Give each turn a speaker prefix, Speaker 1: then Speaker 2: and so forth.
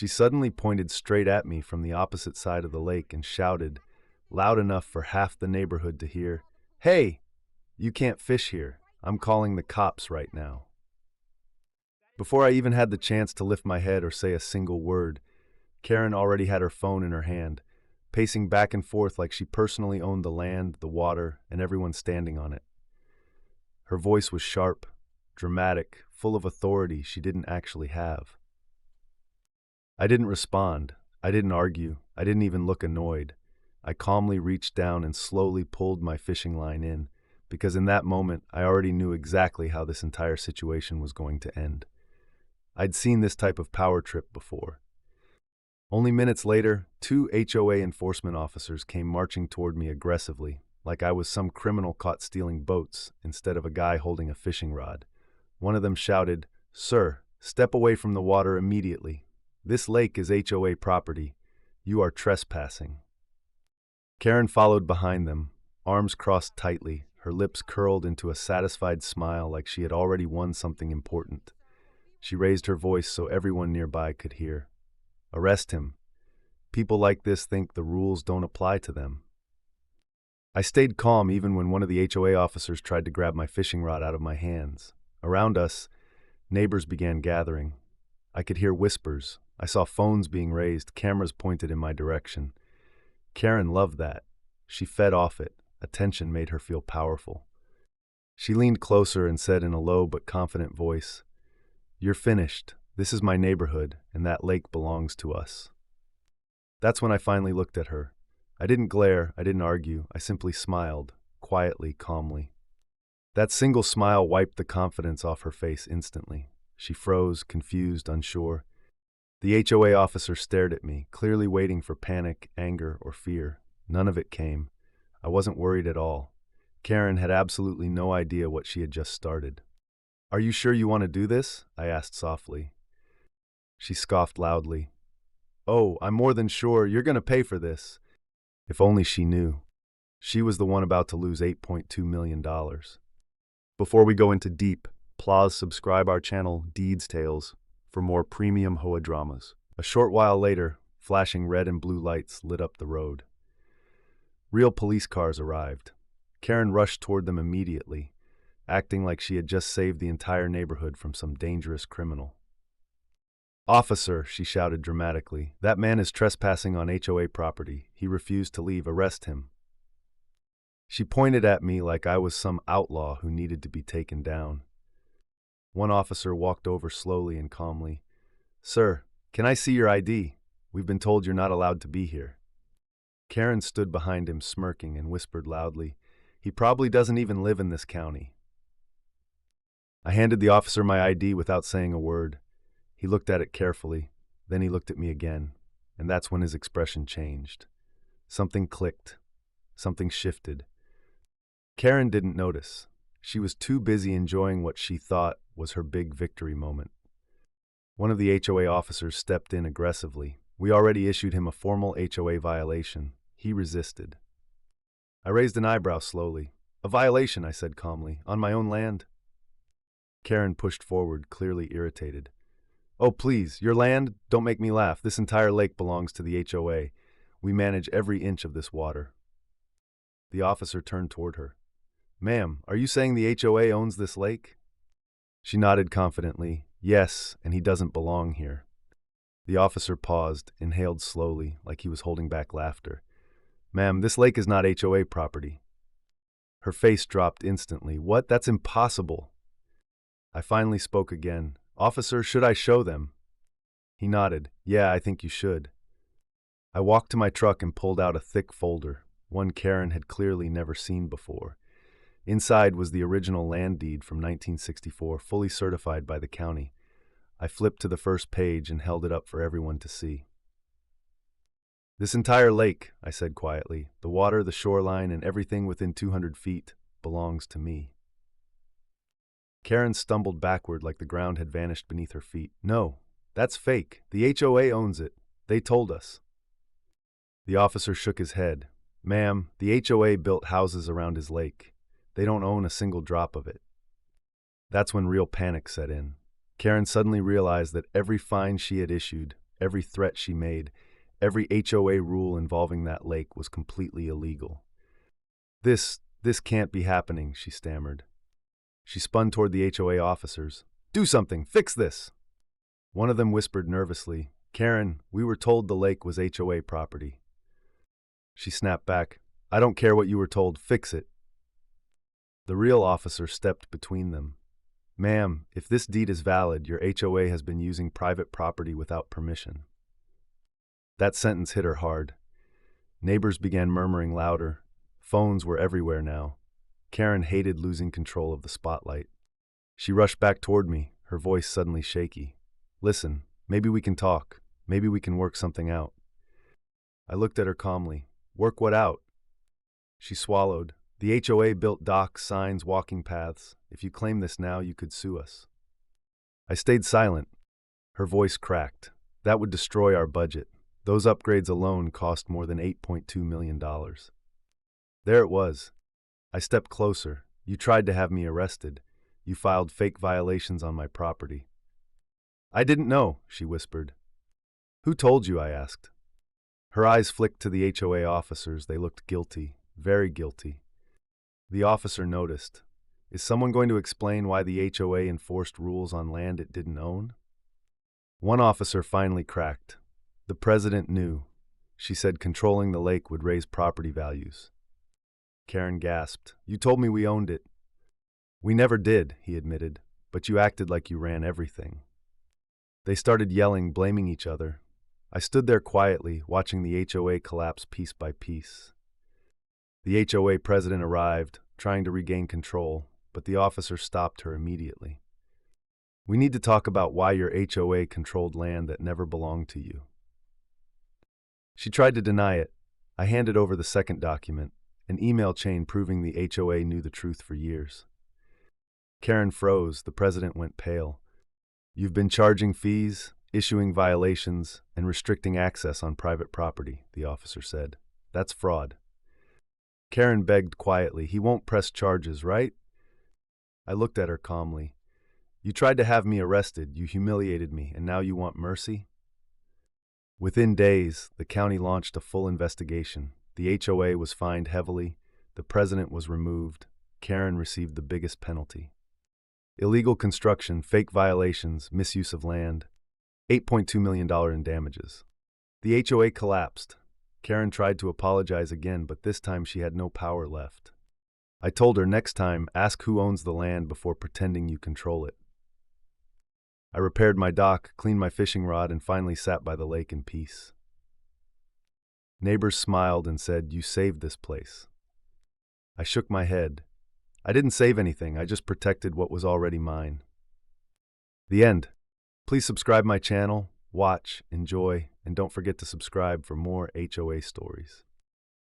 Speaker 1: She suddenly pointed straight at me from the opposite side of the lake and shouted, loud enough for half the neighborhood to hear, "Hey, you can't fish here. I'm calling the cops right now." Before I even had the chance to lift my head or say a single word, Karen already had her phone in her hand, pacing back and forth like she personally owned the land, the water, and everyone standing on it. Her voice was sharp, dramatic, full of authority she didn't actually have. I didn't respond. I didn't argue. I didn't even look annoyed. I calmly reached down and slowly pulled my fishing line in, because in that moment I already knew exactly how this entire situation was going to end. I'd seen this type of power trip before. Only minutes later, 2 HOA enforcement officers came marching toward me aggressively, like I was some criminal caught stealing boats instead of a guy holding a fishing rod. One of them shouted, "Sir, step away from the water immediately. This lake is HOA property. You are trespassing." Karen followed behind them, arms crossed tightly, her lips curled into a satisfied smile like she had already won something important. She raised her voice so everyone nearby could hear. "Arrest him. People like this think the rules don't apply to them." I stayed calm even when one of the HOA officers tried to grab my fishing rod out of my hands. Around us, neighbors began gathering. I could hear whispers. I saw phones being raised, cameras pointed in my direction. Karen loved that. She fed off it. Attention made her feel powerful. She leaned closer and said in a low but confident voice, "You're finished. This is my neighborhood, and that lake belongs to us." That's when I finally looked at her. I didn't glare, I didn't argue, I simply smiled, quietly, calmly. That single smile wiped the confidence off her face instantly. She froze, confused, unsure. The HOA officer stared at me, clearly waiting for panic, anger, or fear. None of it came. I wasn't worried at all. Karen had absolutely no idea what she had just started. "Are you sure you want to do this?" I asked softly. She scoffed loudly. "Oh, I'm more than sure. You're going to pay for this." If only she knew. She was the one about to lose $8.2 million. Before we go into deep, please subscribe our channel, Deeds Tales, for more premium HOA dramas. A short while later, flashing red and blue lights lit up the road. Real police cars arrived. Karen rushed toward them immediately, acting like she had just saved the entire neighborhood from some dangerous criminal. "Officer," she shouted dramatically, "that man is trespassing on HOA property. He refused to leave. Arrest him." She pointed at me like I was some outlaw who needed to be taken down. One officer walked over slowly and calmly. "Sir, can I see your ID? We've been told you're not allowed to be here." Karen stood behind him smirking and whispered loudly, "He probably doesn't even live in this county." I handed the officer my ID without saying a word. He looked at it carefully, then he looked at me again, and that's when his expression changed. Something clicked. Something shifted. Karen didn't notice. She was too busy enjoying what she thought was her big victory moment. One of the HOA officers stepped in aggressively. We already issued him a formal HOA violation. He resisted. I raised an eyebrow slowly. "A violation," I said calmly, "on my own land?" Karen pushed forward, clearly irritated. "Oh, please, your land? Don't make me laugh. This entire lake belongs to the HOA. We manage every inch of this water." The officer turned toward her. "Ma'am, are you saying the HOA owns this lake?" She nodded confidently. "Yes, and he doesn't belong here." The officer paused, inhaled slowly, like he was holding back laughter. "Ma'am, this lake is not HOA property." Her face dropped instantly. "What? That's impossible." I finally spoke again. "Officer, should I show them?" He nodded. "Yeah, I think you should." I walked to my truck and pulled out a thick folder, one Karen had clearly never seen before. Inside was the original land deed from 1964, fully certified by the county. I flipped to the first page and held it up for everyone to see. "This entire lake," I said quietly, "the water, the shoreline, and everything within 200 feet belongs to me." Karen stumbled backward like the ground had vanished beneath her feet. "No, that's fake. The HOA owns it. They told us." The officer shook his head. "Ma'am, the HOA built houses around his lake. They don't own a single drop of it." That's when real panic set in. Karen suddenly realized that every fine she had issued, every threat she made, every HOA rule involving that lake was completely illegal. This can't be happening, she stammered. She spun toward the HOA officers. Do something! Fix this! One of them whispered nervously, Karen, we were told the lake was HOA property. She snapped back, I don't care what you were told, fix it. The real officer stepped between them. Ma'am, if this deed is valid, your HOA has been using private property without permission. That sentence hit her hard. Neighbors began murmuring louder. Phones were everywhere now. Karen hated losing control of the spotlight. She rushed back toward me, her voice suddenly shaky. Listen, maybe we can talk. Maybe we can work something out. I looked at her calmly. Work what out? She swallowed. The HOA built docks, signs, walking paths. If you claim this now, you could sue us. I stayed silent. Her voice cracked. That would destroy our budget. Those upgrades alone cost more than $8.2 million. There it was. I stepped closer. You tried to have me arrested. You filed fake violations on my property. I didn't know, she whispered. Who told you? I asked. Her eyes flicked to the HOA officers. They looked guilty, very guilty. The officer noticed. Is someone going to explain why the HOA enforced rules on land it didn't own? One officer finally cracked. The president knew. She said controlling the lake would raise property values. Karen gasped. You told me we owned it. We never did, he admitted, but you acted like you ran everything. They started yelling, blaming each other. I stood there quietly, watching the HOA collapse piece by piece. The HOA president arrived, trying to regain control, but the officer stopped her immediately. We need to talk about why your HOA controlled land that never belonged to you. She tried to deny it. I handed over the second document, an email chain proving the HOA knew the truth for years. Karen froze. The president went pale. You've been charging fees, issuing violations, and restricting access on private property, the officer said. That's fraud. Karen begged quietly. He won't press charges, right? I looked at her calmly. You tried to have me arrested, you humiliated me, and now you want mercy? Within days, the county launched a full investigation. The HOA was fined heavily. The president was removed. Karen received the biggest penalty. Illegal construction, fake violations, misuse of land. $8.2 million in damages. The HOA collapsed. Karen tried to apologize again, but this time she had no power left. I told her next time, ask who owns the land before pretending you control it. I repaired my dock, cleaned my fishing rod, and finally sat by the lake in peace. Neighbors smiled and said, you saved this place. I shook my head. I didn't save anything, I just protected what was already mine. The end. Please subscribe my channel, watch, enjoy, and don't forget to subscribe for more HOA stories.